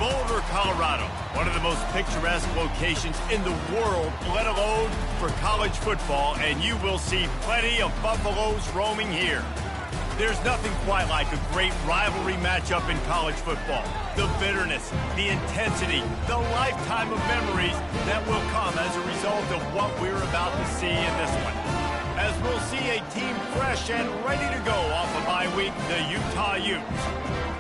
Boulder, Colorado, one of the most picturesque locations in the world, let alone for college football, and you will see plenty of Buffaloes roaming here. There's nothing quite like a great rivalry matchup in college football. The bitterness, the intensity, the lifetime of memories that will come as a result of what we're about to see in this one. As we'll see a team fresh and ready to go off a bye week, the Utah Utes,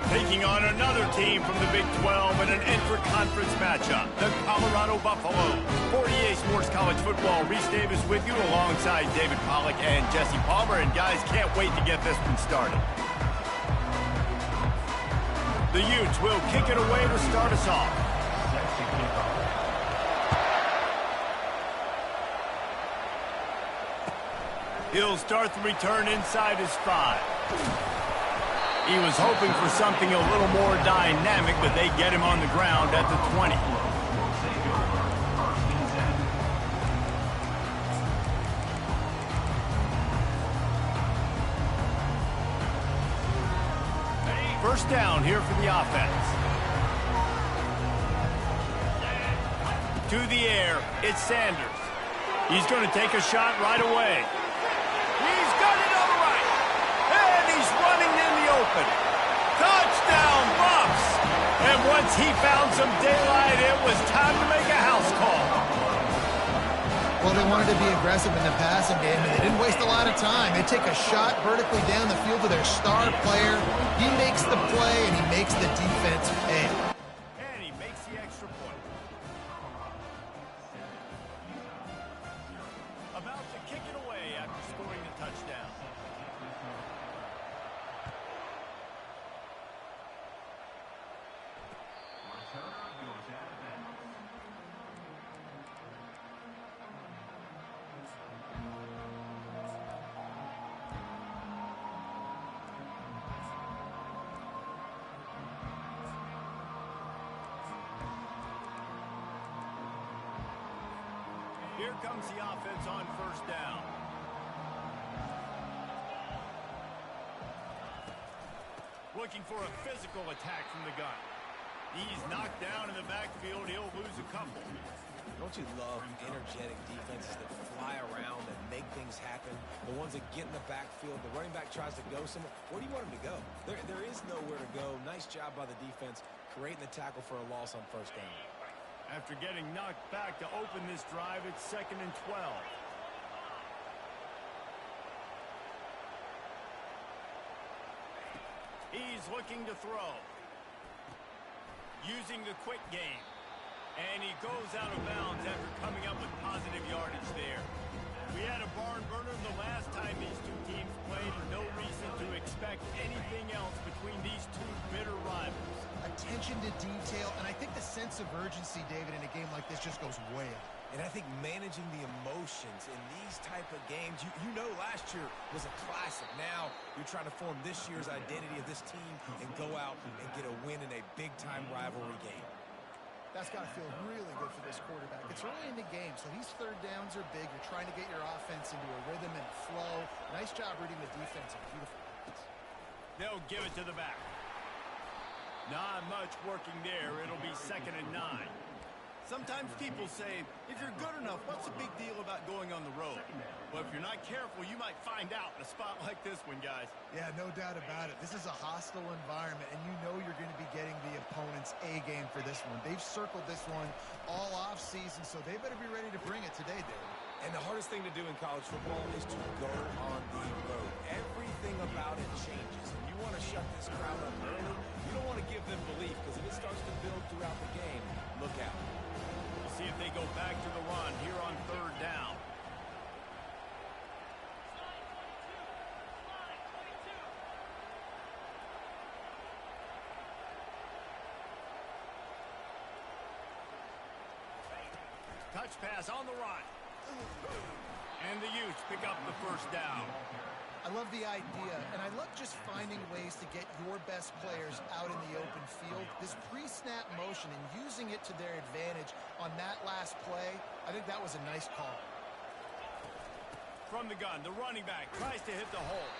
taking on another team from the Big 12 in an intra-conference matchup, the Colorado Buffaloes. For EA Sports College Football, Reese Davis with you alongside David Pollack and Jesse Palmer. And guys, can't wait to get this one started. The Utes will kick it away to start us off. He'll start the return inside his 5. He was hoping for something a little more dynamic, but they get him on the ground at the 20. First down here for the offense. To the air, it's Sanders. He's going to take a shot right away. He's got it all right. And he's running in the open. Touchdown, Buffs! And once he found some daylight, it was time to make a house call. Well, they wanted to be aggressive in the passing game, and they didn't waste a lot of time. They take a shot vertically down the field to their star player. He makes the play, and he makes the defense pay. And he makes the extra point. About to kick it away after scoring the touchdown. Here comes the offense on first down. Looking for a physical attack from the gun. He's knocked down in the backfield. He'll lose a couple. Don't you love energetic defenses that fly around and make things happen? The ones that get in the backfield, the running back tries to go somewhere. Where do you want him to go? There is nowhere to go. Nice job by the defense creating the tackle for a loss on first down. After getting knocked back to open this drive, it's 2nd and 12. He's looking to throw. Using the quick game. And he goes out of bounds after coming up with positive yardage there. We had a barn burner the last time these two teams played, and no reason to expect anything else between these two bitter rivals. Attention to detail, and I think the sense of urgency, David, in a game like this just goes way up. And I think managing the emotions in these type of games, you know last year was a classic. Now you're trying to form this year's identity of this team and go out and get a win in a big-time rivalry game. That's got to feel really good for this quarterback. It's early in the game, so these third downs are big. You're trying to get your offense into a rhythm and flow. Nice job reading the defense. Beautiful defense. They'll give it to the back. Not much working there. It'll be 2nd and 9. Sometimes people say, if you're good enough, what's the big deal about going on the road? Well, if you're not careful, you might find out in a spot like this one, guys. Yeah, no doubt about it. This is a hostile environment, and you know you're going to be getting the opponent's A game for this one. They've circled this one all offseason, so they better be ready to bring it today, David. And the hardest thing to do in college football is to go on the road. Everything about it changes, and you want to shut this crowd up early. You don't want to give them belief, because if it starts to build throughout the game, look out. We'll see if they go back to the run here on 3rd down. Touch pass on the run. And the Utes pick up the first down. I love the idea, and I love just finding ways to get your best players out in the open field. This pre-snap motion and using it to their advantage on that last play, I think that was a nice call. From the gun, the running back tries to hit the hole.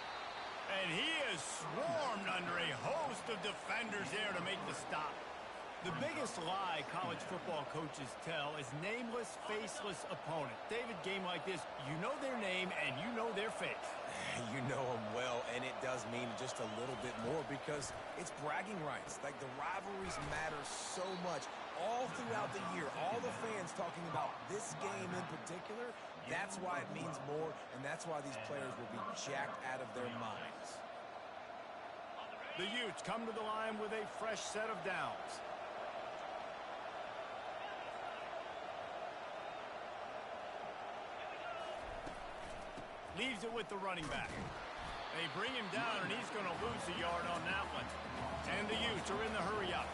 And he is swarmed under a host of defenders there to make the stop. The biggest lie college football coaches tell is nameless, faceless opponent. David, game like this, you know their name and you know their face. You know them well, and it does mean just a little bit more because it's bragging rights. Like, the rivalries matter so much all throughout the year. All the fans talking about this game in particular, that's why it means more, and that's why these players will be jacked out of their minds. The Utes come to the line with a fresh set of downs. Leaves it with the running back. They bring him down, and he's going to lose a yard on that one. And the Utes are in the hurry up.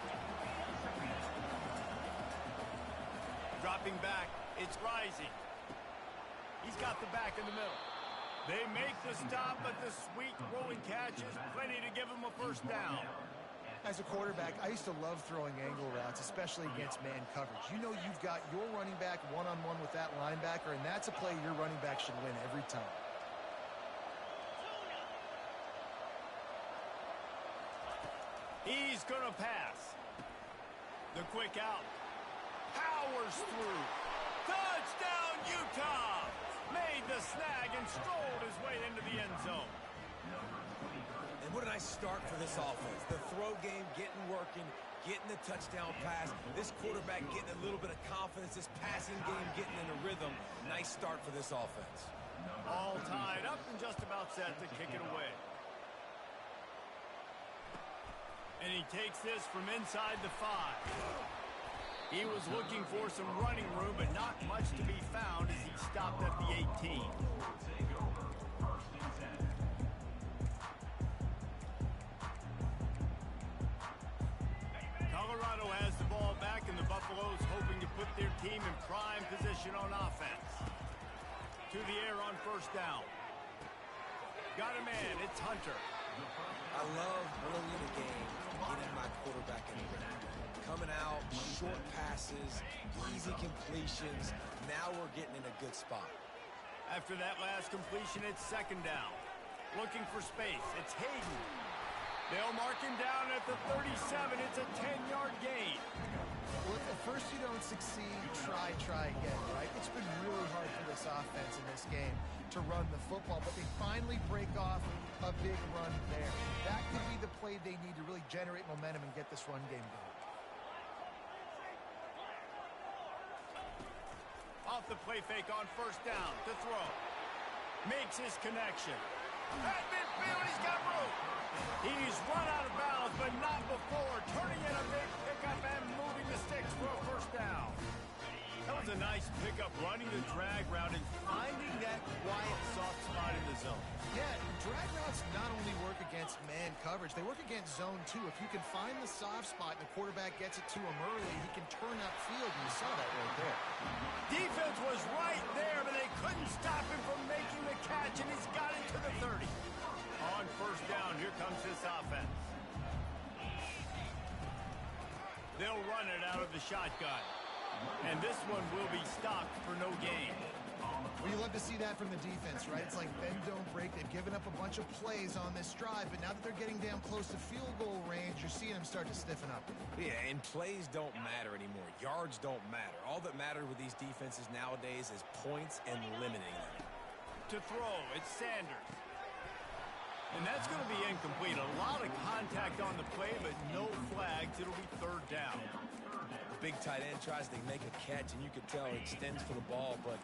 Dropping back, it's rising. He's got the back in the middle. They make the stop, but the sweet rolling catch is plenty to give him a first down. As a quarterback, I used to love throwing angle routes, especially against man coverage. You know you've got your running back one-on-one with that linebacker, and that's a play your running back should win every time. He's going to pass. The quick out. Powers through. Touchdown, Utah! Made the snag and strolled his way into the end zone. And what a nice start for this offense. The throw game getting working, getting the touchdown pass. This quarterback getting a little bit of confidence. This passing game getting in a rhythm. Nice start for this offense. All tied up and just about set to kick it away. And he takes this from inside the 5. He was looking for some running room, but not much to be found as he stopped at the 18. Colorado has the ball back, and the Buffaloes hoping to put their team in prime position on offense. To the air on first down. Got a man, it's Hunter. I love early in the game getting my quarterback in the rhythm. Coming out, short passes, easy completions. Now we're getting in a good spot. After that last completion, it's second down. Looking for space, it's Hayden. They'll mark him down at the 37. It's a 10-yard gain. Well, if at first you don't succeed, try again, right? It's been really hard for this offense in this game to run the football, but they finally break off a big run there. That could be the play they need to really generate momentum and get this run game going. Off the play fake on first down to throw. Makes his connection. At midfield, he's got room. He's run out of bounds, but not before turning in a big pickup and moving the sticks for a first down. That was a nice pickup, running the drag route and finding that quiet, soft spot in the zone. Yeah, drag routes not only work against man coverage, they work against zone too. If you can find the soft spot and the quarterback gets it to him early, he can turn upfield, and you saw that right there. Defense was right there, but they couldn't stop him from making the catch, and he's got it to the 30. On first down, here comes this offense. They'll run it out of the shotgun. And this one will be stopped for no gain. Well, you love to see that from the defense, right? It's like bend, don't break. They've given up a bunch of plays on this drive, but now that they're getting down close to field goal range, you're seeing them start to stiffen up. Yeah, and plays don't matter anymore. Yards don't matter. All that matters with these defenses nowadays is points and limiting them. To throw, it's Sanders. And that's going to be incomplete. A lot of contact on the play, but no flags. It'll be third down. The big tight end tries to make a catch, and you can tell he extends for the ball, but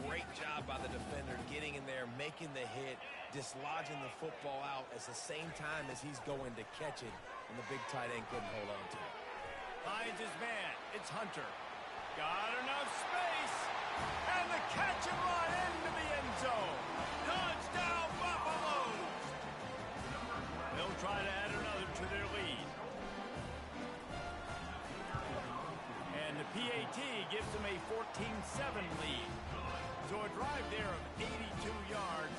great job by the defender getting in there, making the hit, dislodging the football out at the same time as he's going to catch it, and the big tight end couldn't hold on to it. Finds his man. It's Hunter. Got enough space. And the catch and run into the end zone. Touchdown, Buffaloes. They'll try to add another to their lead. And the PAT gives them a 14-7 lead. So a drive there of 82 yards.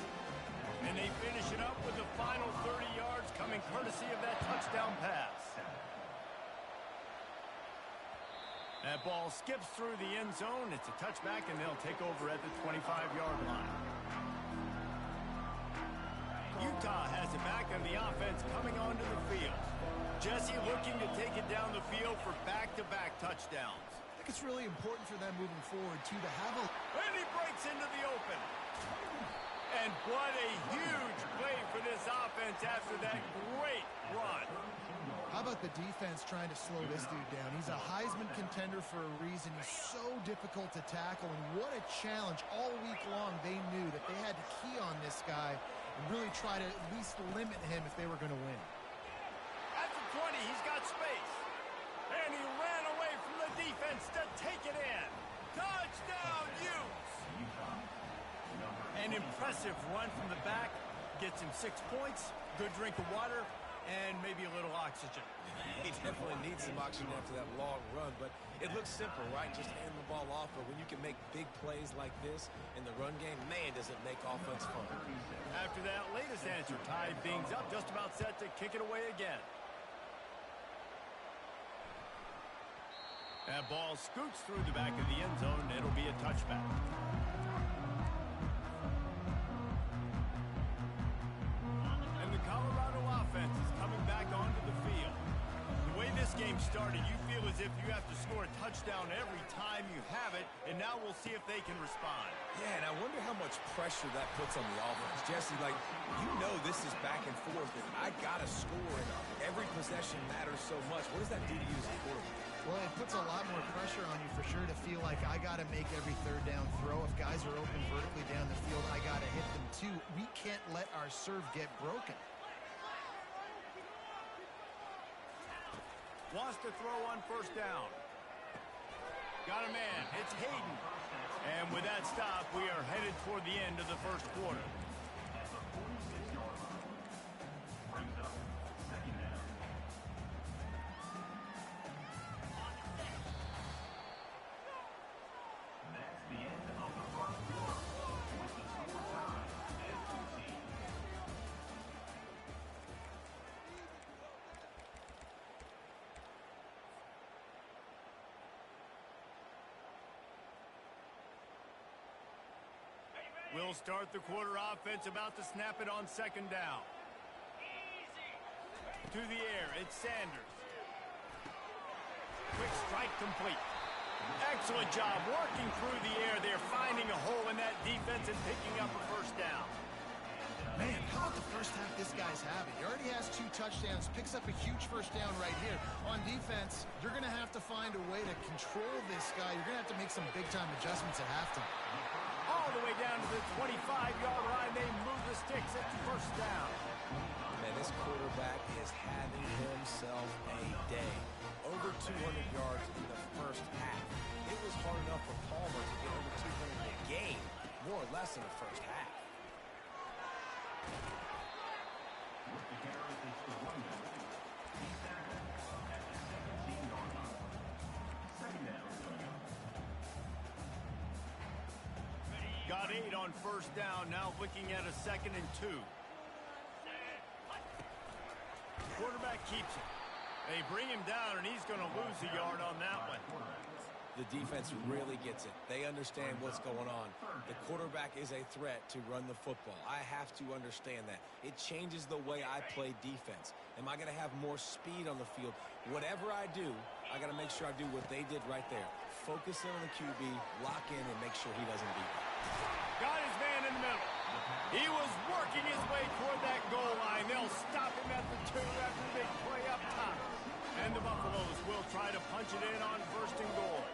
And they finish it up with the final 30 yards coming courtesy of that touchdown pass. That ball skips through the end zone. It's a touchback, and they'll take over at the 25-yard line. Utah has it back, and the offense coming onto the field. Jesse looking to take it down the field for back-to-back touchdowns. I think it's really important for them moving forward, too, to have a... And he breaks into the open. And what a huge play for this offense after that great run. How about the defense trying to slow this dude down? He's a Heisman contender for a reason. He's so difficult to tackle, and what a challenge. All week long, they knew that they had to key on this guy and really try to at least limit him if they were going to win. At the 20, he's got space. And he ran away from the defense to take it in. Touchdown, Utes! An impressive run from the back. Gets him 6 points, good drink of water, and maybe a little oxygen. He definitely needs some oxygen after that long run, but it looks simple, right? Just hand the ball off, but when you can make big plays like this in the run game, man, does it make offense fun. After that latest answer, tied things up, just about set to kick it away again. That ball scoots through the back of the end zone, and it'll be a touchback. And the Colorado offense is coming back onto the field. The way this game started, you feel as if you have to score a touchdown every time you have it, and now we'll see if they can respond. Yeah, and I wonder how much pressure that puts on the offense. Jesse, like, you know this is back and forth, and I got to score, and every possession matters so much. What does that do to you as a quarterback? Well, it puts a lot more pressure on you for sure to feel like I got to make every third down throw. If guys are open vertically down the field, I got to hit them too. We can't let our serve get broken. Wants to throw on first down. Got a man. It's Hayden. And with that stop, we are headed toward the end of the first quarter. We'll start the quarter offense, about to snap it on second down. To the air, it's Sanders. Quick strike complete. Excellent job working through the air. They're finding a hole in that defense and picking up a first down. Man, how about the first half this guy's having? He already has 2 touchdowns, picks up a huge first down right here. On defense, you're going to have to find a way to control this guy. You're going to have to make some big-time adjustments at halftime. All the way down to the 25-yard line. They move the sticks at the first down. Man, this quarterback is having himself a day. Over 200 yards in the first half. It was hard enough for Palmer to get over 200 in a game, more or less in the first half. Got 8 on first down, now looking at a 2nd and 2. Quarterback keeps it. They bring him down, and he's going to lose a yard on that one. The defense really gets it. They understand what's going on. The quarterback is a threat to run the football. I have to understand that. It changes the way I play defense. Am I going to have more speed on the field? Whatever I do, I got to make sure I do what they did right there. Focus in on the QB, lock in, and make sure he doesn't beat me. Got his man in the middle. He was working his way toward that goal line. They'll stop him at the 2 after the big play up top. And the Buffaloes will try to punch it in on 1st and goal.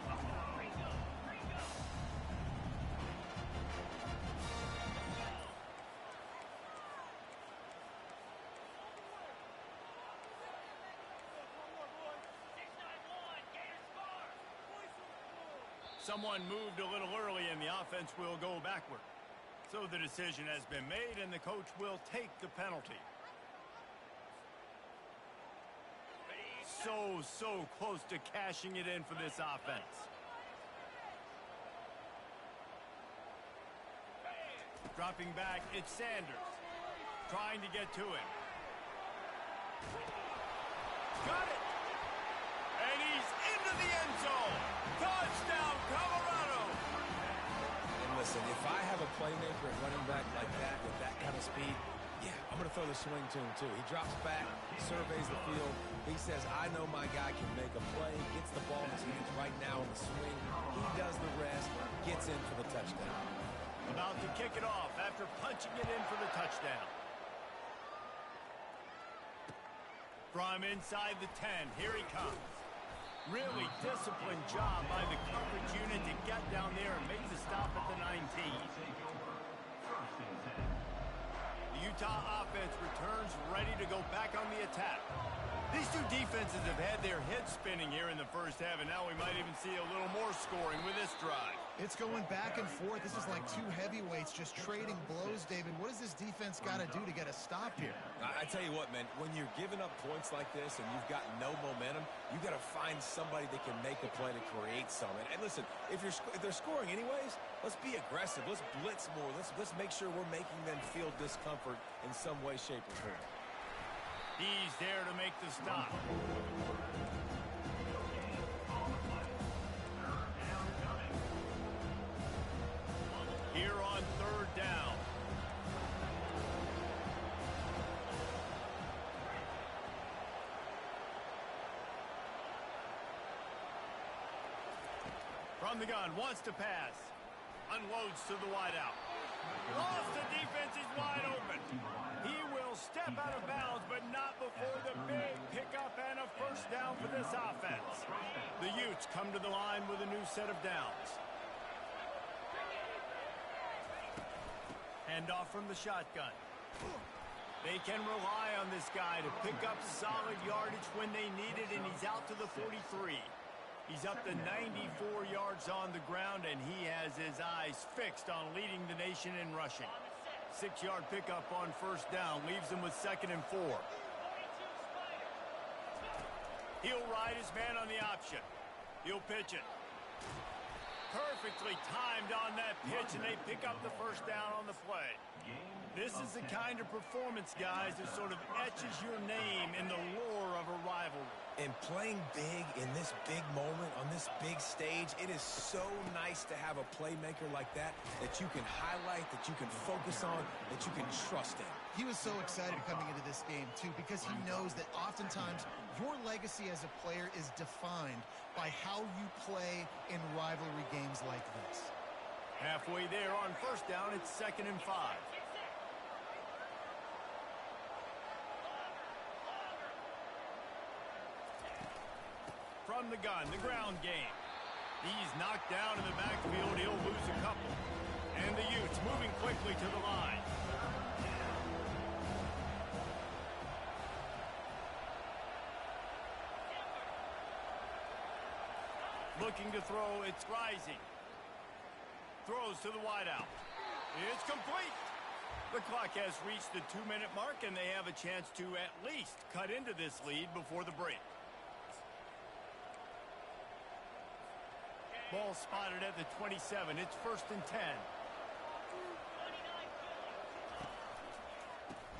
Someone moved a little early, and the offense will go backward. So the decision has been made, and the coach will take the penalty. So close to cashing it in for this offense. Dropping back, it's Sanders. Trying to get to him. Got it! And he's into the end zone. Touchdown, Colorado! And listen, if I have a playmaker at running back like that with that kind of speed, Yeah, I'm going to throw the swing to him, too. He drops back, surveys the field. He says, I know my guy can make a play, gets the ball in his hands right now on the swing. He does the rest, gets in for the touchdown. About to kick it off after punching it in for the touchdown. From inside the 10, here he comes. Really disciplined job by the coverage unit to get down there and make the stop at the 19. The Utah offense returns ready to go back on the attack. These two defenses have had their heads spinning here in the first half, and now we might even see a little more scoring with this drive. It's going back and forth. This is like two heavyweights just trading blows, David. What does this defense got to do to get a stop here? I tell you what, man, when you're giving up points like this and you've got no momentum, you got to find somebody that can make a play to create something. And listen, if they're scoring anyways, let's be aggressive. Let's blitz more. Let's make sure we're making them feel discomfort in some way, shape, or form. He's there to make the stop. Here on third down. From the gun, wants to pass. Unloads to the wideout. Lost the defense, is wide open. He will step out of bounds, but not before the big pickup and a first down for this offense. The Utes come to the line with a new set of downs. Handoff from the shotgun. They can rely on this guy to pick up solid yardage when they need it, and he's out to the 43. He's up to 94 yards on the ground, and he has his eyes fixed on leading the nation in rushing. 6-yard pickup on first down leaves him with 2nd and 4. He'll ride his man on the option. He'll pitch it. Perfectly timed on that pitch, and they pick up the first down on the play. This is the kind of performance, guys, that sort of etches your name in the lore of a rivalry. And playing big in this big moment, on this big stage, it is so nice to have a playmaker like that you can highlight, that you can focus on, that you can trust in. He was so excited coming into this game, too, because he knows that oftentimes your legacy as a player is defined by how you play in rivalry games like this. Halfway there on first down, it's 2nd and 5. From the gun, the ground game. He's knocked down in the backfield. He'll lose a couple. And the Utes moving quickly to the line. Looking to throw, it's rising. Throws to the wideout. It's complete. The clock has reached the 2-minute mark, and they have a chance to at least cut into this lead before the break. Ball spotted at the 27. It's 1st and 10.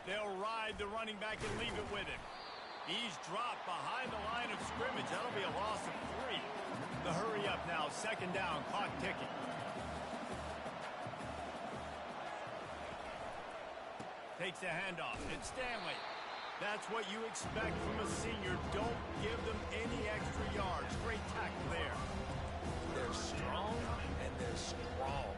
They'll ride the running back and leave it with him. He's dropped behind the line of scrimmage. That'll be a loss of 3. The hurry up now. 2nd down. Clock ticking. Takes a handoff. It's Stanley. That's what you expect from a senior. Don't give them any extra yards. Great tackle there. They're strong, and they're strong.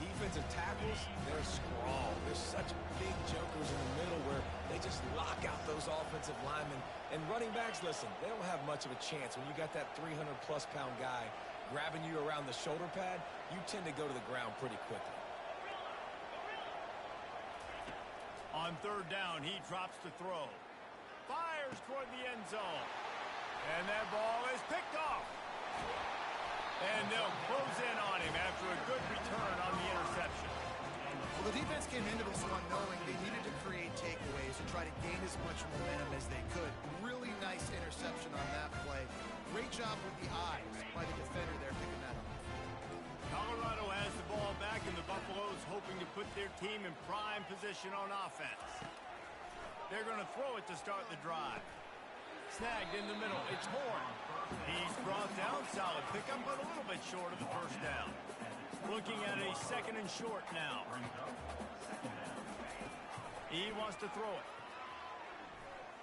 Defensive tackles, they're strong. There's such big jokers in the middle where they just lock out those offensive linemen. And running backs, listen, they don't have much of a chance. When you got that 300-plus pound guy grabbing you around the shoulder pad, you tend to go to the ground pretty quickly. On 3rd down, he drops to throw. Fires toward the end zone. And that ball is picked off. And they'll close in on him after a good return on the interception. Well, the defense came into this one knowing they needed to create takeaways and try to gain as much momentum as they could. Really nice interception on that play. Great job with the eyes by the defender there picking that up. Colorado has the ball back, and the Buffaloes hoping to put their team in prime position on offense. They're going to throw it to start the drive. Snagged in the middle. It's Horn. He's brought down. Solid pickup, but a little bit short of the first down. Looking at a 2nd and short now. He wants to throw it.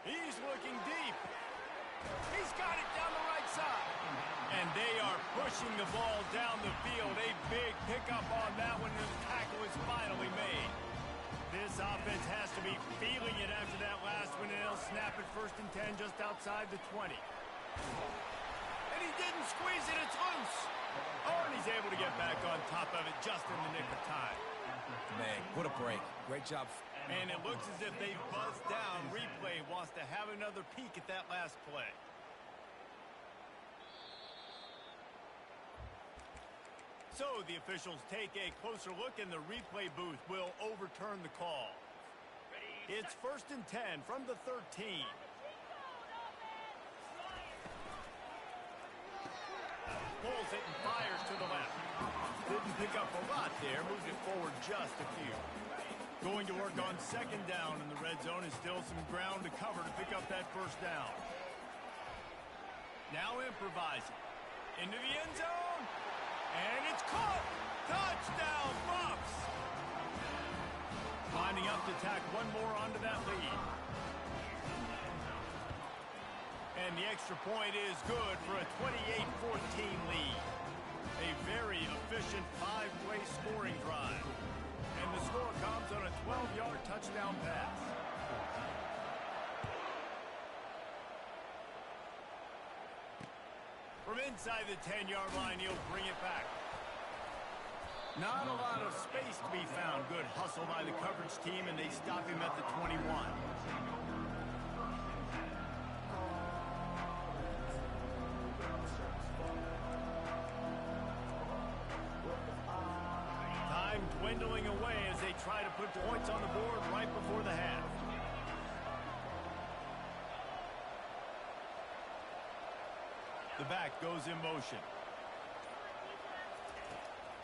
He's looking deep. He's got it down the right side. And they are pushing the ball down the field. A big pickup on that one, and the tackle is finally made. This offense has to be feeling it after that last one, and they'll snap it 1st and 10 just outside the 20. And he didn't squeeze it. It's loose. Oh, and he's able to get back on top of it just in the nick of time. Man, what a break. Great job. And it looks as if they've buzzed down. Replay wants to have another peek at that last play. So the officials take a closer look, and the replay booth will overturn the call. It's 1st and 10 from the 13. Pulls it and fires to the left. Didn't pick up a lot there. Moved it forward just a few. Going to work on 2nd down in the red zone, and still some ground to cover to pick up that 1st down. Now improvising. Into the end zone. And it's caught. Touchdown, Buffs. Lining up to tack one more onto that lead. And the extra point is good for a 28-14 lead. A very efficient 5-play scoring drive. And the score comes on a 12-yard touchdown pass. From inside the 10-yard line, he'll bring it back. Not a lot of space to be found. Good hustle by the coverage team, and they stop him at the 21. Time dwindling away as they try to put points on the board right before the half. The back goes in motion.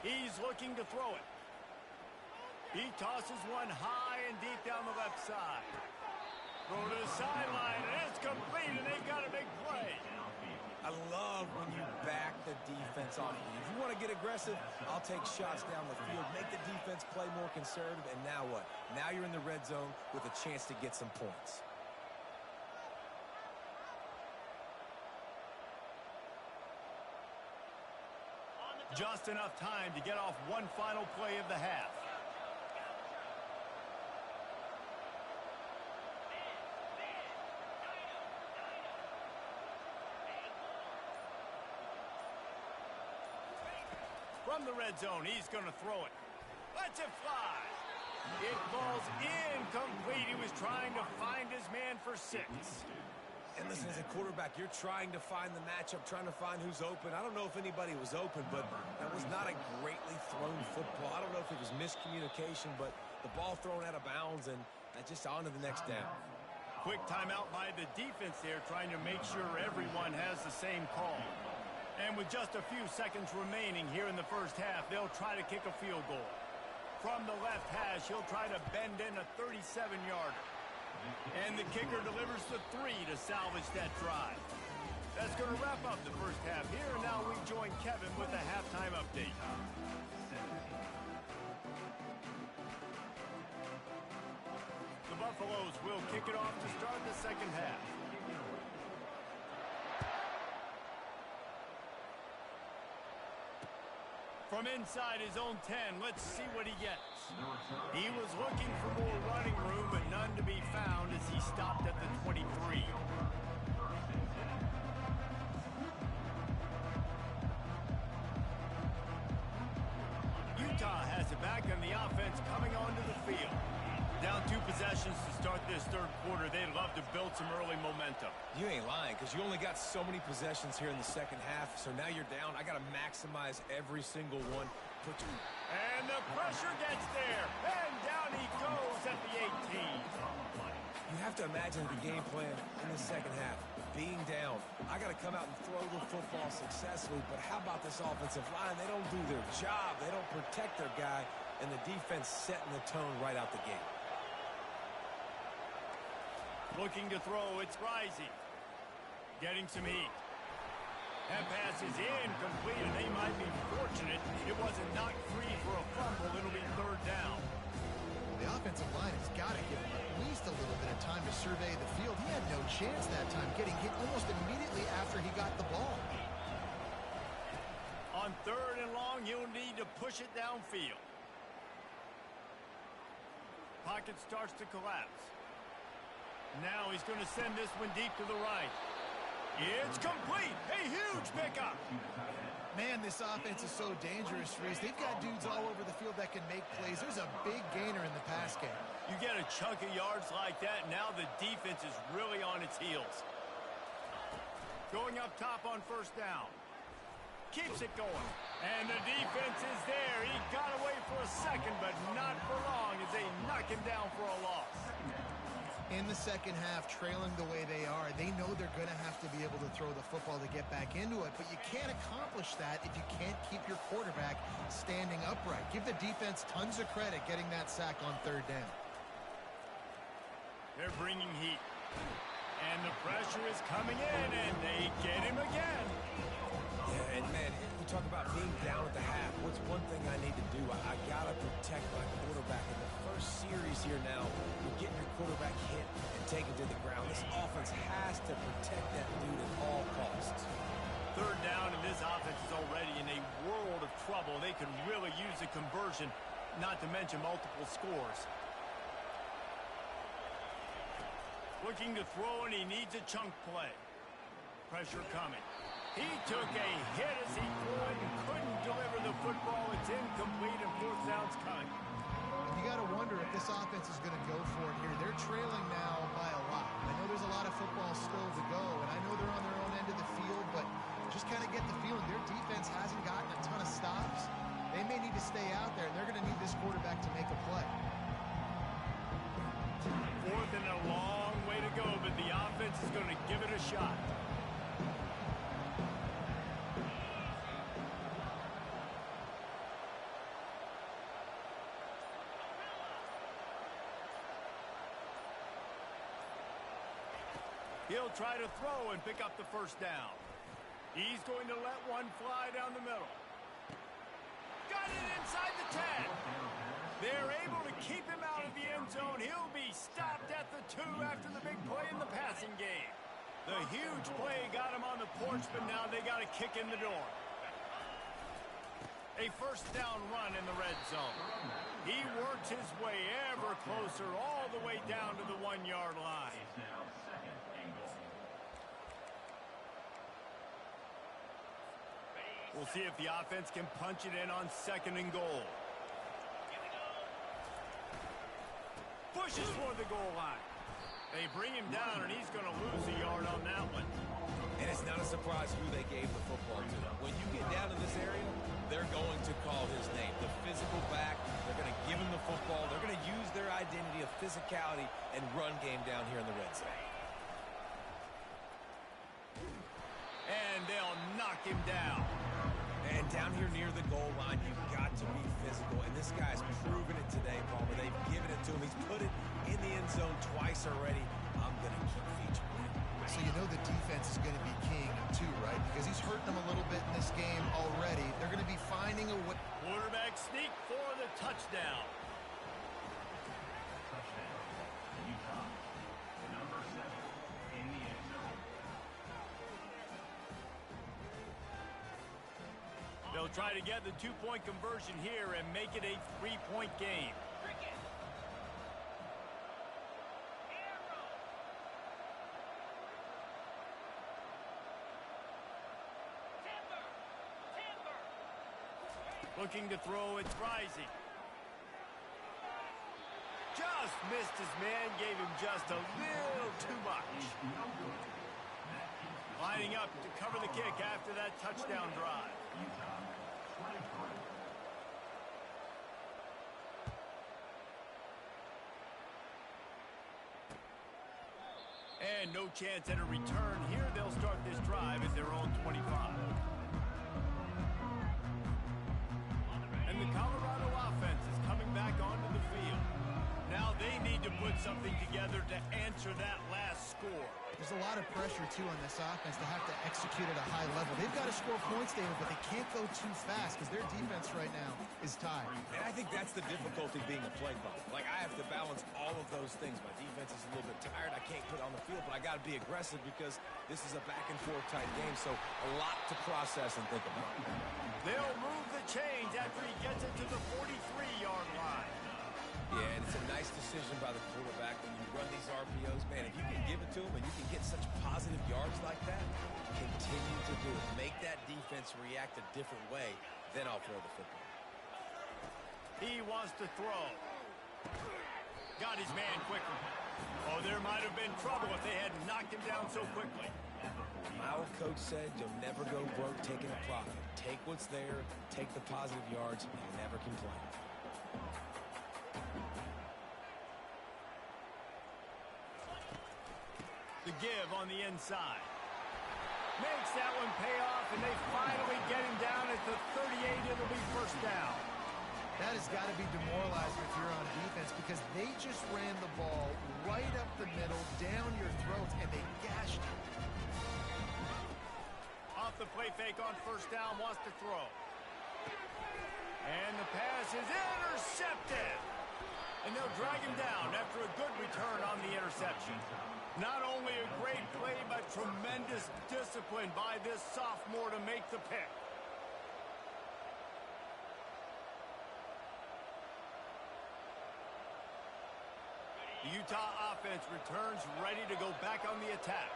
He's looking to throw it. He tosses one high and deep down the left side. Throw to the sideline, and it's complete, and they've got a big play. I love when you back the defense off you. If you want to get aggressive, I'll take shots down the field, make the defense play more conservative, and now what? Now you're in the red zone with a chance to get some points. Just enough time to get off one final play of the half. From the red zone, he's going to throw it. Lets it fly. It falls incomplete. He was trying to find his man for 6. And listen, as a quarterback, you're trying to find the matchup, trying to find who's open. I don't know if anybody was open, but that was not a greatly thrown football. I don't know if it was miscommunication, but the ball thrown out of bounds, and just on to the next down. Quick timeout by the defense there, trying to make sure everyone has the same call. And with just a few seconds remaining here in the first half, they'll try to kick a field goal. From the left hash, he'll try to bend in a 37-yarder. And the kicker delivers the 3 to salvage that drive. That's going to wrap up the first half here. And now we join Kevin with the halftime update. The Buffaloes will kick it off to start the second half. From inside his own 10, let's see what he gets. He was looking for more running room, but none to be found as he stopped at the 23. Utah has it back, and the offense coming onto the field. Down 2 possessions to start this third quarter. They'd love to build some early momentum. You ain't lying, because you only got so many possessions here in the second half, so now you're down. I got to maximize every single one. And the pressure gets there, and down he goes at the 18. You have to imagine the game plan in the second half. Being down, I got to come out and throw the football successfully, but how about this offensive line? They don't do their job. They don't protect their guy, and the defense setting the tone right out the gate. Looking to throw, it's rising. Getting some heat. That pass is incomplete, and they might be fortunate it wasn't knocked free for a fumble. It'll be third down. The offensive line has got to give him a got the ball. On 3rd and long, he'll need to push it downfield. Pocket starts to collapse. Now he's going to send this one deep to the right. It's complete. A huge pickup. Man, this offense is so dangerous, Reese. They've got dudes all over the field that can make plays. There's a big gainer in the pass game. You get a chunk of yards like that, now the defense is really on its heels. Going up top on 1st down. Keeps it going. And the defense is there. He got away for a second, but not for long as they knock him down for a loss. In the second half, trailing the way they are, they know they're going to have to be able to throw the football to get back into it, but you can't accomplish that if you can't keep your quarterback standing upright. Give the defense tons of credit getting that sack on 3rd down. They're bringing heat. And the pressure is coming in, and they get him again. Yeah, and man, we talk about being down at the half. What's one thing I need to do? I got to protect my quarterback. In the first series here now, you're getting your quarterback hit and taken to the ground. This offense has to protect that dude at all costs. 3rd down, and this offense is already in a world of trouble. They could really use a conversion, not to mention multiple scores. Looking to throw, and he needs a chunk play. Pressure coming. He took a hit as he could and couldn't deliver the football. It's incomplete, and 4th down's coming. You got to wonder if this offense is going to go for it here. They're trailing now by a lot. I know there's a lot of football still to go, and I know they're on their own end of the field, but just kind of get the feeling their defense hasn't gotten a ton of stops. They may need to stay out there, and they're going to need this quarterback to make a play. 4th and a long way to go, but the offense is going to give it a shot. He'll try to throw and pick up the 1st down. He's going to let one fly down the middle. Got it inside the 10. They're able to keep him out of the end zone. He'll be stopped at the 2 after the big play in the passing game. The huge play got him on the porch, but now they got to kick in the door. A 1st down run in the red zone. He works his way ever closer all the way down to the 1-yard line. We'll see if the offense can punch it in on 2nd and goal. Pushes for the goal line. They bring him down, and he's going to lose a yard on that one. And it's not a surprise who they gave the football to. When you get down in this area, they're going to call his name. The physical back, they're going to give him the football. They're going to use their identity of physicality and run game down here in the red zone. And they'll knock him down. And down here near the goal line, you've got to be physical. And this guy's proven it today, Palmer. They've given it to him. He's put it in the end zone twice already. I'm going to keep featuring him. So you know the defense is going to be keying him too, right? Because he's hurting them a little bit in this game already. They're going to be finding a way. Quarterback sneak for the touchdown. They'll try to get the 2-point conversion here and make it a 3-point game. Looking to throw, it's rising. Just missed his man, gave him just a little too much. Lining up to cover the kick after that touchdown drive. And no chance at a return here. They'll start this drive at their own 25. And the Colorado offense is coming back onto the field. Now they need to put something together to answer that last score. There's a lot of pressure, too, on this offense to have to execute at a high level. They've got to score points, David, but they can't go too fast because their defense right now is tired. And I think that's the difficulty being a play caller. Like, I have to balance all of those things. My defense is a little bit tired. I can't put on the field, but I got to be aggressive because this is a back-and-forth type game, so a lot to process and think about. They'll move the chains after he gets it to the 43-yard line. Yeah, and it's a nice decision by the quarterback when you run these RPOs. Man, if you can give it to him and you can get such positive yards like that, continue to do it. Make that defense react a different way, then I'll throw the football. He wants to throw. Got his man quickly. Oh, there might have been trouble if they had knocked him down so quickly. My old coach said you'll never go broke taking a profit. Take what's there, take the positive yards, and never complain. The give on the inside. Makes that one pay off, and they finally get him down at the 38. It'll be first down. That has got to be demoralizing if you're on defense because they just ran the ball right up the middle, down your throats, and they gashed you. Off the play fake on first down, wants to throw. And the pass is intercepted. And they'll drag him down after a good return on the interception. Not only a great play, but tremendous discipline by this sophomore to make the pick. The Utah offense returns ready to go back on the attack.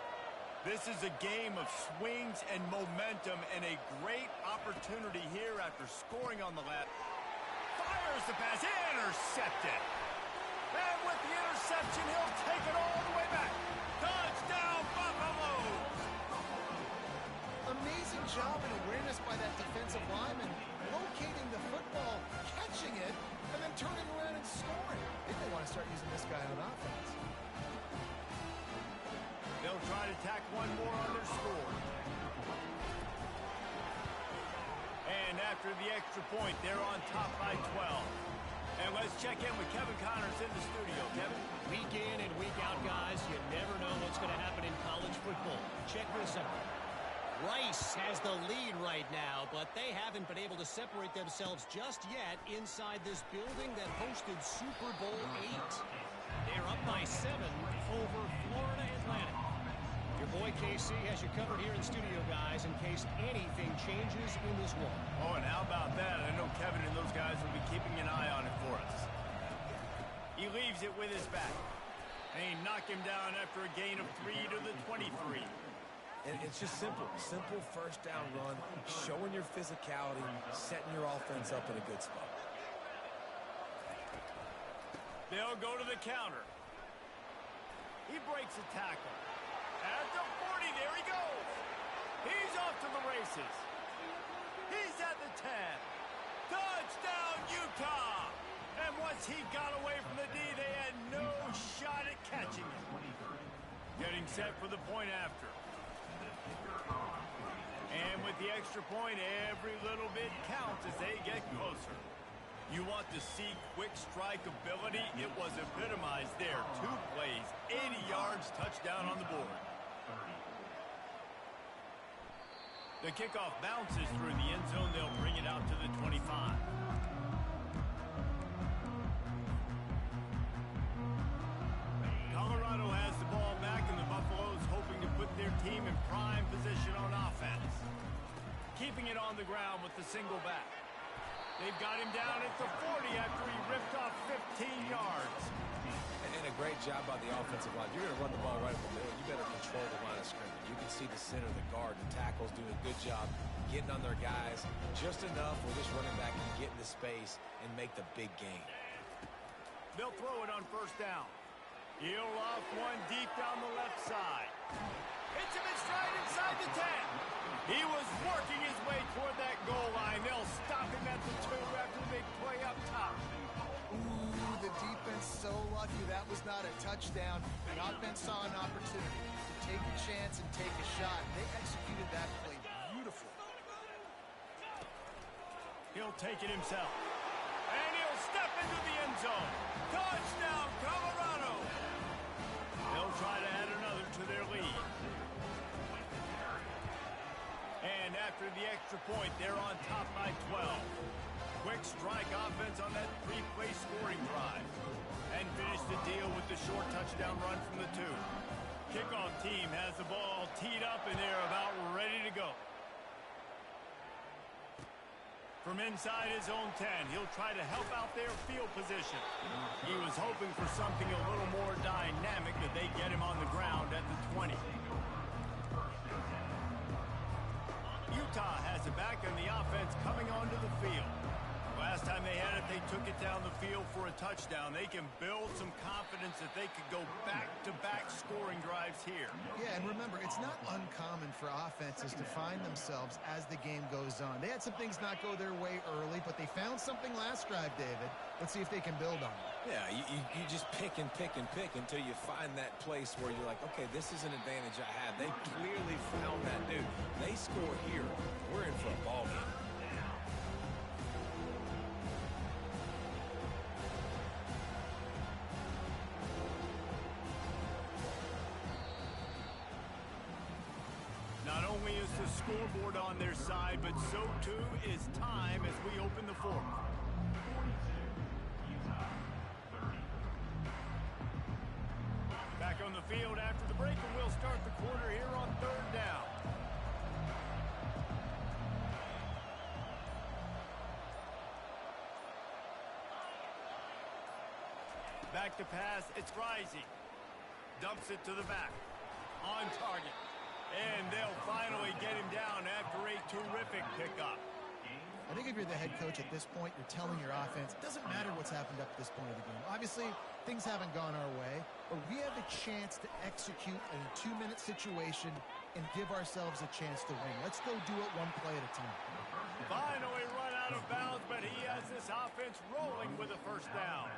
This is a game of swings and momentum and a great opportunity here after scoring on the left. Fires the pass, intercepted. And with the interception, he'll take it all the way back. Touchdown, Buffaloes! Amazing job and awareness by that defensive lineman, locating the football, catching it, and then turning around and scoring. They may want to start using this guy on offense. They'll try to tack one more on their score. And after the extra point, they're on top by 12. And let's check in with Kevin Connors in the studio. Kevin? Week in and week out, guys, you never know what's going to happen in college football. Check this out. Rice has the lead right now, but they haven't been able to separate themselves just yet inside this building that hosted Super Bowl VIII. They're up by 7 over Florida Atlantic. Your boy KC has you covered here in studio, guys, in case anything changes in this one. Oh, and how about that? I know Kevin and those guys will be keeping an eye on it for us. He leaves it with his back. And he knocked him down after a gain of 3 to the 23. And it's just simple. Simple first down run, showing your physicality, setting your offense up in a good spot. They'll go to the counter. He breaks a tackle. At the 40, there he goes. He's off to the races. He's at the 10. Touchdown, Utah! And once he got away from the D, they had no shot at catching him. Getting set for the point after. And with the extra point, every little bit counts as they get closer. You want to see quick strike ability? It was epitomized there. 2 plays, 80 yards, touchdown on the board. The kickoff bounces through the end zone. They'll bring it out to the 25. Colorado has the ball back, and the Buffaloes hoping to put their team in prime position on offense. Keeping it on the ground with the single back. They've got him down at the 40 after he ripped off 15 yards. And a great job by the offensive line. You're going to run the ball right up the middle. You better control the line of scrimmage. You can see the center, the guard, the tackles doing a good job getting on their guys just enough where this running back can get into space and make the big game. They'll throw it on first down. He'll off one deep down the left side. Hits him in stride inside the 10. He was working his way toward that goal line. They'll stop him at the 2 after the big play up top. Ooh, the defense so lucky that was not a touchdown. The offense saw an opportunity to take a chance and take a shot. They executed that play beautifully. He'll take it himself. And he'll step into the end zone. Touchdown, Colorado! They'll try to add another to their lead. extra point. They're on top by 12. Quick strike offense on that three-play scoring drive. And finish the deal with the short touchdown run from the 2. Kickoff team has the ball teed up, and they're about ready to go. From inside his own 10, he'll try to help out their field position. He was hoping for something a little more dynamic, that they get him on the ground at the 20. Utah has it back, and the offense coming onto the field. Last time they had it, they took it down the field for a touchdown. They can build some confidence that they could go back-to-back scoring drives here. Yeah, and remember, it's not uncommon for offenses to find themselves as the game goes on. They had some things not go their way early, but they found something last drive, David. Let's see if they can build on it. Yeah, you just pick and pick and pick until you find that place where you're like, okay, this is an advantage I have. They clearly found that dude. They score here. We're in for a ball game. Not only is the scoreboard on their side, but so too is time as we open the fourth. Back on the field after the break, and we'll start the quarter here on 3rd down. Back to pass, it's Rising. Dumps it to the back. On target. And they'll finally get him down after a terrific pickup. I think if you're the head coach at this point, you're telling your offense, it doesn't matter what's happened up to this point of the game. Obviously, things haven't gone our way, but we have a chance to execute in a 2-minute situation and give ourselves a chance to win. Let's go do it one play at a time. Finally run out of bounds, but he has this offense rolling with a first down.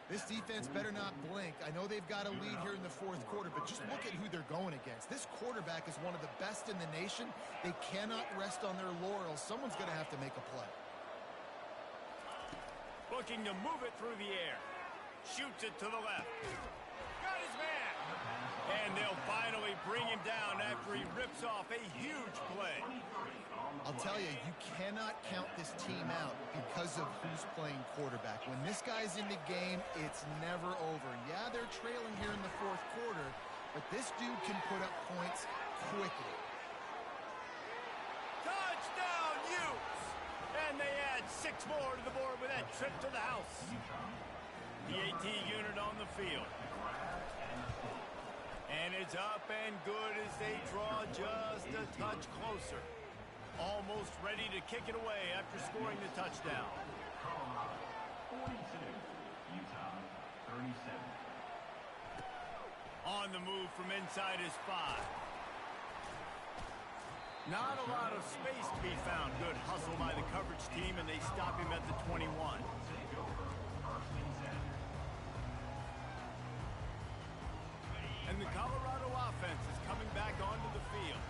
This defense better not blink. I know they've got a lead here in the 4th quarter, but just look at who they're going against. This quarterback is one of the best in the nation. They cannot rest on their laurels. Someone's going to have to make a play. Looking to move it through the air. Shoots it to the left. Got his man. And they'll finally bring him down after he rips off a huge play. I'll tell you, you cannot count this team out because of who's playing quarterback. When this guy's in the game, it's never over. Yeah, they're trailing here in the 4th quarter, but this dude can put up points quickly. Touchdown, Utes! And they add 6 more to the board with that trip to the house. The AT unit on the field. And it's up and good as they draw just a touch closer. Almost ready to kick it away after scoring the touchdown. 42, Utah 37. On the move from inside his 5. Not a lot of space to be found. Good hustle by the coverage team, and they stop him at the 21. And the Colorado offense is coming back onto the field.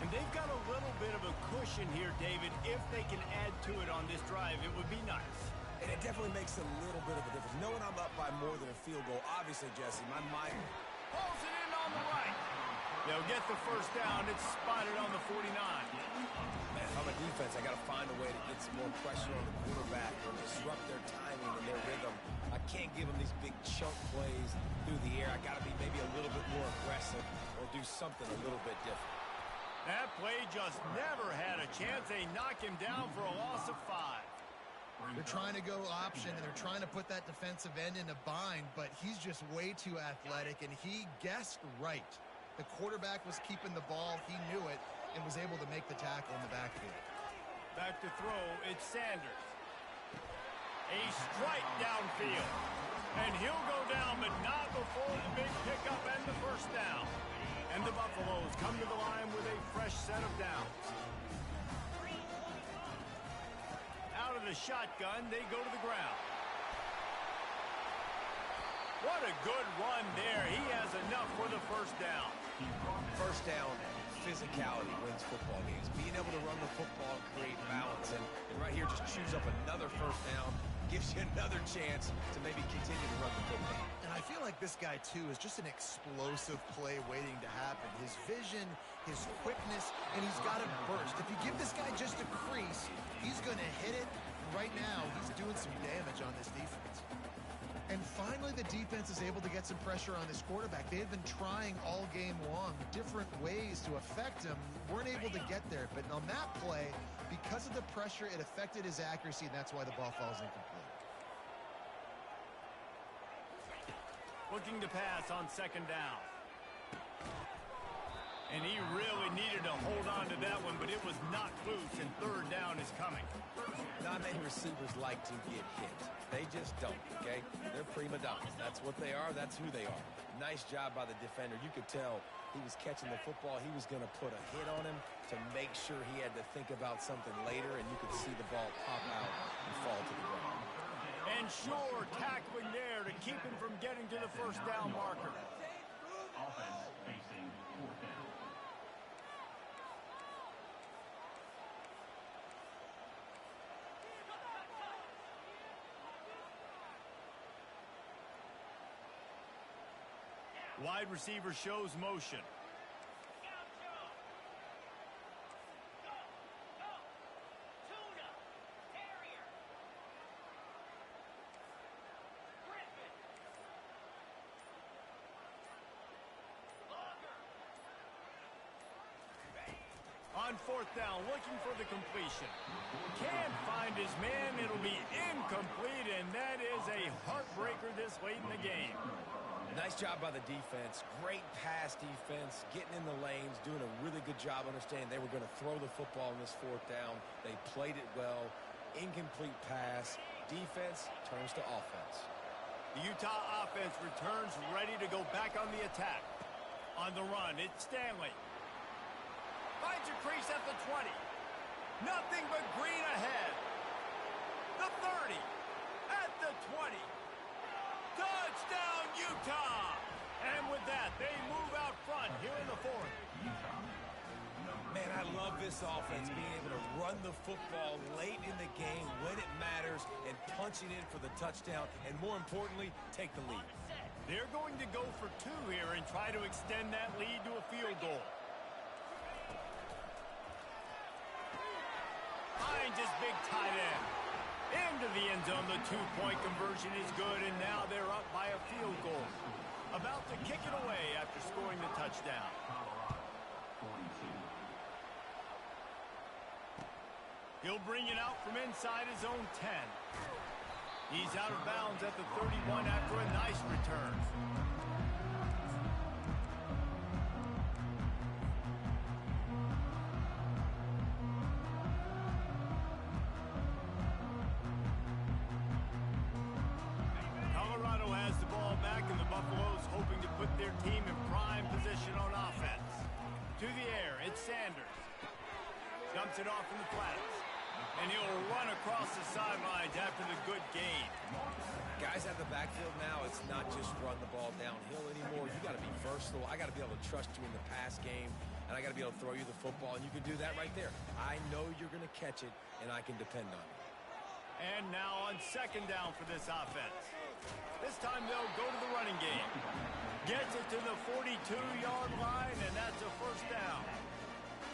And they've got a little bit of a cushion here, David. If they can add to it on this drive, it would be nice. And it definitely makes a little bit of a difference. Knowing I'm up by more than a field goal, obviously, Jesse, my mind... Pulls it in on the right. They'll get the first down. It's spotted on the 49. Man, if I'm a defense, I got to find a way to get some more pressure on the quarterback or disrupt their timing and their rhythm. I can't give them these big chunk plays through the air. I got to be maybe a little bit more aggressive or do something a little bit different. That play just never had a chance. They knock him down for a loss of 5. They're trying to go option, and they're trying to put that defensive end in a bind, but he's just way too athletic, and he guessed right. The quarterback was keeping the ball. He knew it and was able to make the tackle in the backfield. Back to throw, it's Sanders. A strike downfield. And he'll go down, but not before the big pickup and the first down. And the Buffaloes come to the line with a fresh set of downs. Out of the shotgun, they go to the ground. What a good run there. He has enough for the first down. First down, physicality wins football games. Being able to run the football and create balance. And right here, just choose up another first down, gives you another chance to maybe continue to run the football. And I feel like this guy, too, is just an explosive play waiting to happen. His vision, his quickness, and he's got a burst. If you give this guy just a crease, he's going to hit it. And right now, he's doing some damage on this defense. And finally, the defense is able to get some pressure on this quarterback. They had been trying all game long different ways to affect him. Weren't able to get there. But on that play, because of the pressure, it affected his accuracy, and that's why the ball falls incomplete. Looking to pass on second down. And he really needed to hold on to that one, but it was knocked loose, and third down is coming. Not many receivers like to get hit. They just don't, okay? They're prima donnas. That's what they are. That's who they are. Nice job by the defender. You could tell he was catching the football. He was going to put a hit on him to make sure he had to think about something later, and you could see the ball pop out and fall to the ground. And sure, tackling there to keep him from getting to the first down marker. Offense facing fourth down. Wide receiver shows motion. On fourth down, looking for the completion. Can't find his man. It'll be incomplete, and that is a heartbreaker this late in the game. Nice job by the defense. Great pass defense, getting in the lanes, doing a really good job understanding they were going to throw the football on this fourth down. They played it well. Incomplete pass. Defense turns to offense. The Utah offense returns ready to go back on the attack. On the run, it's Stanley. Finds a crease at the 20. Nothing but green ahead. The 30. At the 20. Touchdown, Utah! And with that, they move out front here in the fourth. Man, I love this offense, being able to run the football late in the game when it matters and punching in for the touchdown, and more importantly, take the lead. They're going to go for two here and try to extend that lead to a field goal. Finds his big tight end. Into the end zone, the two-point conversion is good, and now they're up by a field goal. About to kick it away after scoring the touchdown. He'll bring it out from inside his own 10. He's out of bounds at the 31 after a nice return. Colorado has the ball back, and the Buffaloes hoping to put their team in prime position on offense. To the air, it's Sanders. Dumps it off in the flats. And he'll run across the sidelines after the good gain. Guys at the backfield now, it's not just run the ball downhill anymore. You got to be versatile. I got to be able to trust you in the pass game, and I got to be able to throw you the football, and you can do that right there. I know you're going to catch it, and I can depend on it. And now on second down for this offense. This time they'll go to the running game. Gets it to the 42-yard line, and that's a first down.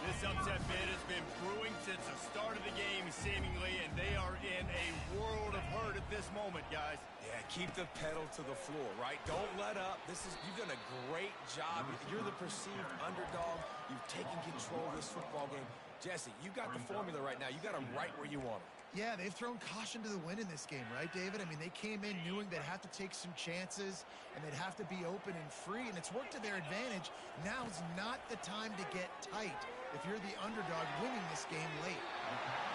This upset bid has been brewing since the start of the game, seemingly, and they are in a world of hurt at this moment, guys. Yeah, keep the pedal to the floor, right? Don't let up. You've done a great job. You're the perceived underdog. You've taken control of this football game. Jesse, you got the formula right now. You got them right where you want them. Yeah, they've thrown caution to the wind in this game, right, David? I mean, they came in knowing they'd have to take some chances and they'd have to be open and free, and it's worked to their advantage. Now's not the time to get tight if you're the underdog winning this game late.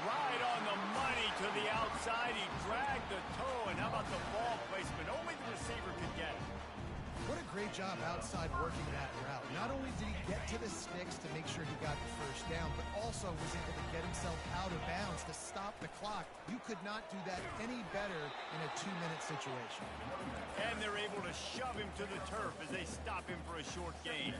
Right on the money to the outside. He dragged the toe, and how about the ball placement? Only the receiver could get it. What a great job outside working that route. Not only did he get to the sticks to make sure he got the first down, but also was able to get himself out of bounds to stop the clock. You could not do that any better in a 2-minute situation. And they're able to shove him to the turf as they stop him for a short gain.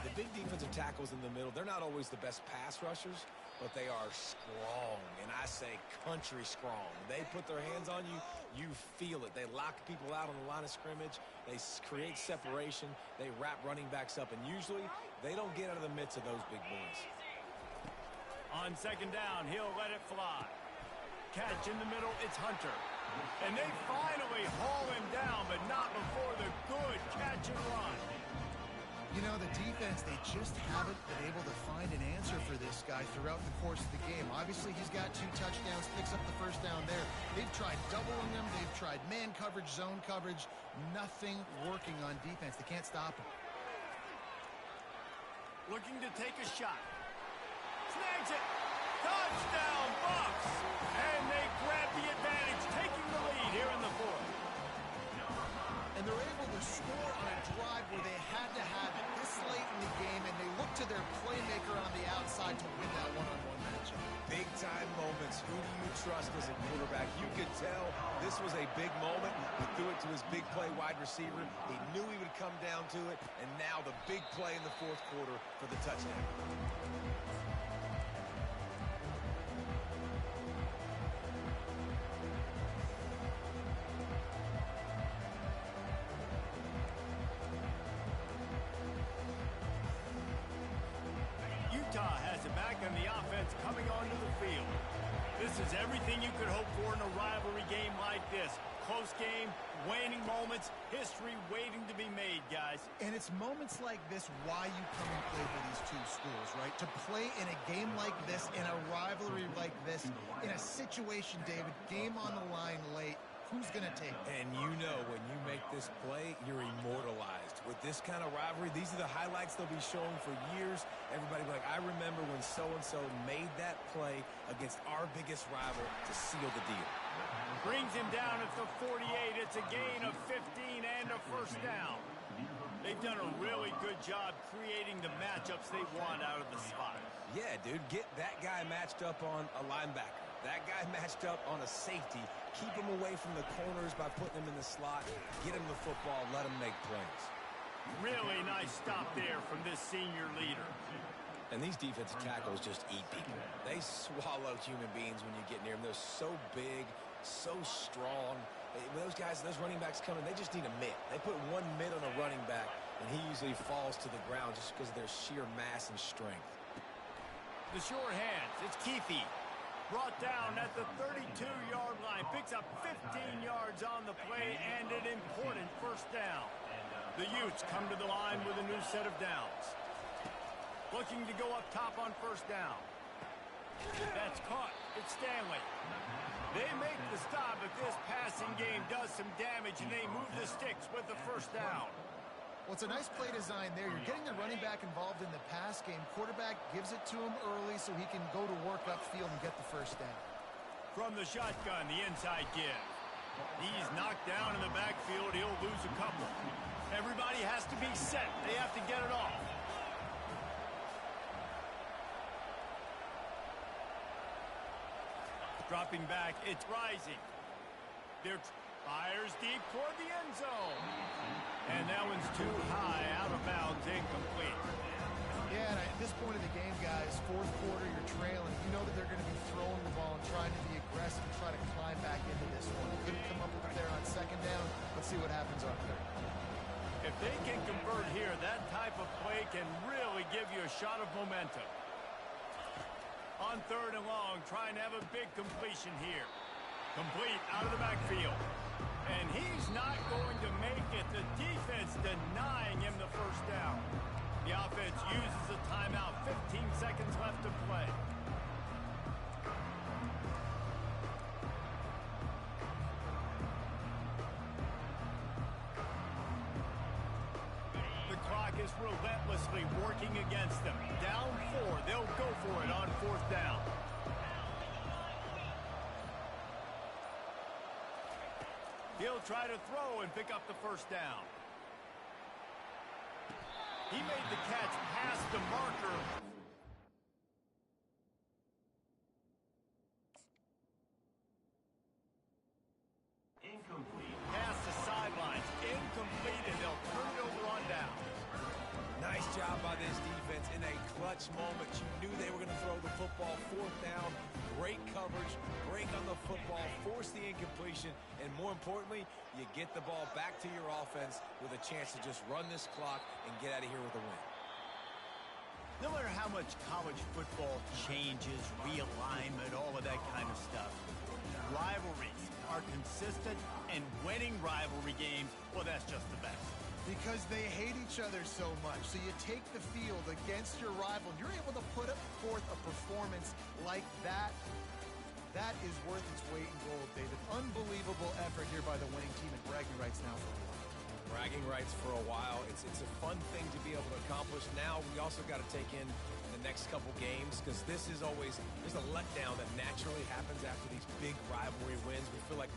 The big defensive tackles in the middle, they're not always the best pass rushers, but they are strong, and I say country strong. They put their hands on you, you feel it. They lock people out on the line of scrimmage. They create separation. They wrap running backs up, and usually they don't get out of the midst of those big boys. On second down, he'll let it fly. Catch in the middle, it's Hunter. And they finally haul him down, but not before the good catch and run. You know, the defense, they just haven't been able to find an answer for this guy throughout the course of the game. Obviously, he's got 2 touchdowns, picks up the first down there. They've tried doubling him. They've tried man coverage, zone coverage. Nothing working on defense. They can't stop him. Looking to take a shot. Snags it. Touchdown, Bucks! And they grab the advantage, taking the lead here in the fourth. And they're able to score on a drive where they had to have it this late in the game, and they look to their playmaker on the outside to win that one-on-one matchup. Big-time moments. Who do you trust as a quarterback? You could tell this was a big moment. He threw it to his big play wide receiver. He knew he would come down to it, and now the big play in the fourth quarter for the touchdown. Has it back on the offense coming onto the field. This is everything you could hope for in a rivalry game like this. Close game, waning moments, history waiting to be made, guys. And it's moments like this why you come and play for these two schools, right? To play in a game like this, in a rivalry like this, in a situation, David, game on the line late, who's going to take it? And you know when you make this play, you're immortalized. With this kind of rivalry, these are the highlights they'll be showing for years. Everybody will be like, I remember when so-and-so made that play against our biggest rival to seal the deal. Brings him down at the 48. It's a gain of 15 and a first down. They've done a really good job creating the matchups they want out of the spot. Yeah, dude, get that guy matched up on a linebacker. That guy matched up on a safety. Keep him away from the corners by putting him in the slot. Get him the football. Let him make plays. Really nice stop there from this senior leader. And these defensive tackles just eat people. They swallow human beings when you get near them. They're so big, so strong. When those guys, those running backs come in, they just need a mitt. They put one mitt on a running back, and he usually falls to the ground just because of their sheer mass and strength. The short hands. It's Keefe. Brought down at the 32-yard line. Picks up 15 yards on the play and an important first down. The Utes come to the line with a new set of downs. Looking to go up top on first down. That's caught. It's Stanley. They make the stop, but this passing game does some damage, and they move the sticks with the first down. Well, it's a nice play design there. You're getting the running back involved in the pass game. Quarterback gives it to him early so he can go to work upfield and get the first down. From the shotgun, the inside give. He's knocked down in the backfield. He'll lose a couple. Everybody has to be set. They have to get it off. Dropping back, it's rising. They're fires deep toward the end zone. And that one's too high, out of bounds, incomplete. Yeah, and at this point of the game, guys, fourth quarter, you're trailing. You know that they're going to be throwing the ball and trying to be aggressive and try to climb back into this one. Couldn't come up with it there on second down. Let's see what happens on third. If they can convert here, that type of play can really give you a shot of momentum. On third and long, trying to have a big completion here. Complete out of the backfield. And he's not going to make it. The defense denying him the first down. The offense uses a timeout. 15 seconds left to play. The clock is relentlessly working against them. Down 4. They'll go for it on fourth down. He'll try to throw and pick up the first down. He made the catch past the marker. Incomplete. Past the sidelines. Incomplete, and they'll turn it over on down. Nice job by this defense in a clutch moment. You knew they were going to throw the football. Fourth down, great coverage, break on the football, force the incompletion, and more importantly, you get the ball back to your offense with a chance to just run this clock and get out of here with a win. No matter how much college football changes, realignment, all of that kind of stuff, rivalries are consistent, and winning rivalry games, well, that's just the best. Because they hate each other so much. So you take the field against your rival. You're able to put forth a performance like that. That is worth its weight in gold, David. Unbelievable effort here by the winning team, and bragging rights now for a while. Bragging rights for a while. It's a fun thing to be able to accomplish. Now we also got to take in the next couple games, because this is always, there's a letdown that naturally happens after these big rivalry wins. We feel like